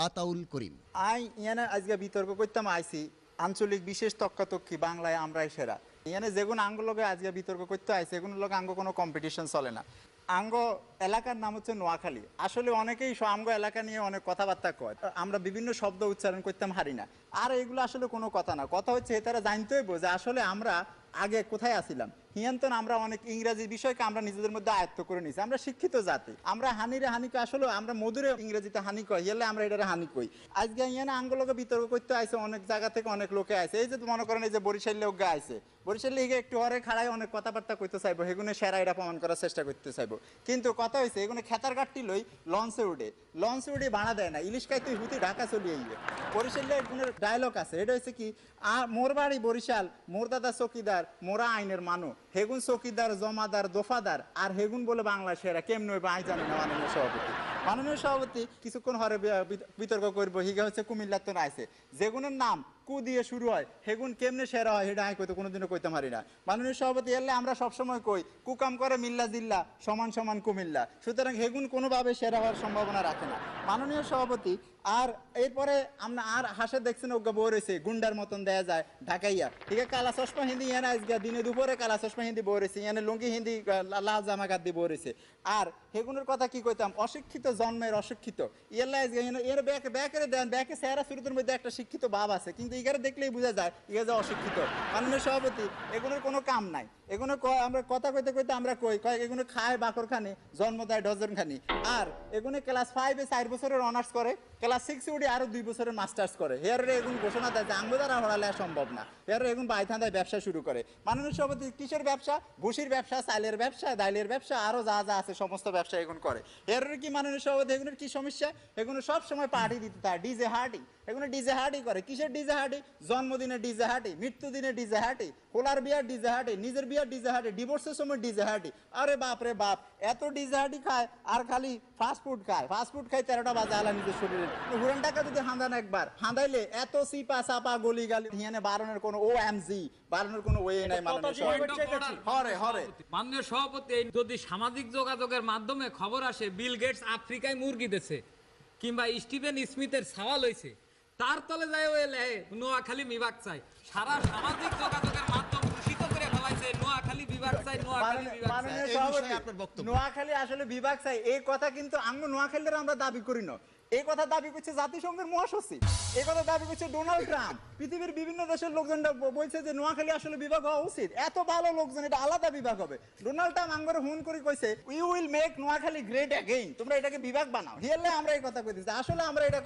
আতাউল করিম। ইয়ানে আজকে বিতর্ক করতাম আইসি আঞ্চলিক বিশেষ তক্কাতক্কি বাংলায় আমরাই সেরা ইয়ানে যেগুলো আঙ্গলগে আজকে বিতর্ক করতে আইসি এগুলো লোক আঙ্গ কোনো কম্পিটিশন চলে না। আঙ্গ এলাকার নাম হচ্ছে নোয়াখালী। আসলে অনেকেই আঙ্গ এলাকা নিয়ে অনেক কথাবার্তা কয়, আমরা বিভিন্ন শব্দ উচ্চারণ করতাম হারি না। আর এগুলো আসলে কোনো কথা না, কথা হচ্ছে তারা জানতে হইব যে আসলে আমরা আগে কোথায় আসিলাম। হিয়ান্তন আমরা অনেক ইংরাজি বিষয়কে আমরা নিজেদের মধ্যে আয়ত্ত করে নিছি, আমরা শিক্ষিত জাতি, আমরা হানিরে হানিকে আসলে আমরা মধুরে ইংরেজিতে হানি কই, হেলে আমরা এটারে হানি কই। আজকে ইয়ানে আঙ্গলকে বিতর্ক করতে আইসে অনেক জায়গা থেকে অনেক লোকে আইসে। এই যে মনে করেন এই যে বরিশাল লোক আইসে, বরিশাল লিগে একটু হরে খাড়ায় অনেক কথাবার্তা করতে চাইবো, সেগুলো সেরা এটা প্রমাণ করার চেষ্টা করতে চাইবো। কিন্তু কথা হয়েছে এগুলো খেতার কাটটি লই লঞ্চে উঠে ভাড়া দেয় না, ইলিশ খাই তুই হুতি ঢাকা চলিয়ে আইবে। বরিশালে এগুলোর ডায়লগ আছে, এটা হচ্ছে কি মোর বাড়ি বরিশাল, মোর দাদা চকিদার, মোরা আইনের মানু, হেগুন চকিদার জমাদার দোফাদার, আর হেগুন বলে বাংলা সেরা কেমন হইবে আই জানি না। মাননীয় সভাপতি কিছুক্ষণ হরে বিতর্ক করবো, হিগে হচ্ছে কুমিল্লার তো আইসে যেগুনের নাম কু দিয়ে শুরু হয় হেগুন কেমনে সেরা হয় সেটা আমি কইতে কোনোদিনও কইতে পারি না। মাননীয় সভাপতি এলে আমরা সবসময় কই কুকাম করে মিল্লা জিল্লা সমান সমান কুমিল্লা, সুতরাং হেগুন কোনোভাবে সেরা হওয়ার সম্ভাবনা রাখে না মাননীয় সভাপতি। আর এরপরে আমরা আর হাসে দেখছেন অজ্ঞা বই রয়েছে গুন্ডার মতন দেয়া যায় ঢাকাইয়া, ঠিক আছে কালা চশমা হিন্দি ইয়ানা আজকে দিনে দুপুরে কালা চশমা হিন্দি বই রয়েছে, ইয়ানে লুঙ্গি হিন্দি লাল জামা গাদ দিয়ে বই রয়েছে। আর হেগুনের কথা কি কইতাম, অশিক্ষিত জন্মের অশিক্ষিত ইয়াল্লা আজকে এর ব্যাকে দেন ব্যাকে চেহারা চরিত্রের মধ্যে একটা শিক্ষিত ভাব আছে, কিন্তু ইগারে দেখলেই বোঝা যায় ইগা যে অশিক্ষিত। মাননীয় সভাপতি এগুলোর কোনো কাম নাই, এগুলো আমরা কথা কইতে কইতে আমরা কই এগুলো খায় বাকর খানি জন্ম দেয় ডজন খানি। আর এগুলো ক্লাস 5-এ 4 বছরের অনার্স করে, ক্লাস 6-এ উঠে আরো 2 বছরের মাস্টার্স করে। হেয়ারে এগুলো ঘোষণা দেয় যে আঙ্গ দ্বারা হরালে সম্ভব না, হেয়ারে এগুলো বাইথান্দায় ব্যবসা শুরু করে। মাননীয় সভাপতি কিসের ব্যবসা, ভুসির ব্যবসা, চাইলের ব্যবসা, ডাইলের ব্যবসা, আরো যা যা আছে সমস্ত ব্যবসা এগুলো করে। হেয়ারের কি মাননীয় সভাপতি এগুলোর কি সমস্যা, এগুলো সব সময় পার্টি দিতে থাকে, ডিজে হার্টি, এগুলো ডিজে হার্টি করে। কিসের ডিজে হার্টি, জন্মদিনে ডিজে হার্টি, মৃত্যুদিনে ডিজে হার্টি, কোলার বিয়ার ডিজে হার্টি, নিজের বিয়ার ডিজে হার্টি, ডিভোর্সের সময় ডিজে হার্টি। আরে বাপ রে বাপ, এত ডিজে হার্টি খায় আর খালি ফাস্ট ফুড খায়, 13টা বাজে আলা নিজের শরীরে। হুরান টাকা যদি হাঁদান একবার হাঁদাইলে এত সিপা সাপা গলি গালি হিয়ানে বারণের কোনো OMG বারণের কোনো ওয়ে নাই। মাননীয় সভাপতি যদি সামাজিক যোগাযোগের মাধ্যমে খবর আসে বিল গেটস আফ্রিকায় মুরগি দিছে কিংবা স্টিভেন স্মিথের সওয়াল হয়েছে, তার তলে যায় ওই নোয়াখালী বিভাগ চাই, সারা সামাজিক যোগাযোগের মাধ্যম দূষিত করে ফেলাইছে নোয়াখালী বিভাগ চাই, নোয়াখালী বিভাগ চাই। নোয়াখালী আসলে বিভাগ চাই এই কথা কিন্তু আমরা নোয়াখালীর আমরা দাবি করি না, এই কথা দাবি করছে জাতিসংঘের মহাসচিব, এই কথা দাবি করছে ডোনাল্ড ট্রাম্প। পৃথিবীর বিভিন্ন দেশের লোকজনরা বলছে যে নোয়াখালী আসলে বিভাগ হওয়া উচিত, এত ভালো লোকজন এটা আলাদা বিভাগ হবে। ডোনাল্ড ট্রাম্প আঙ্গরে হুন করে কইছে we will make Noakhali great again, তোমরা এটাকে বিভাগ বানাও। রিয়েলে আমরা এই কথা কইতেছি, আসলে আমরা এটা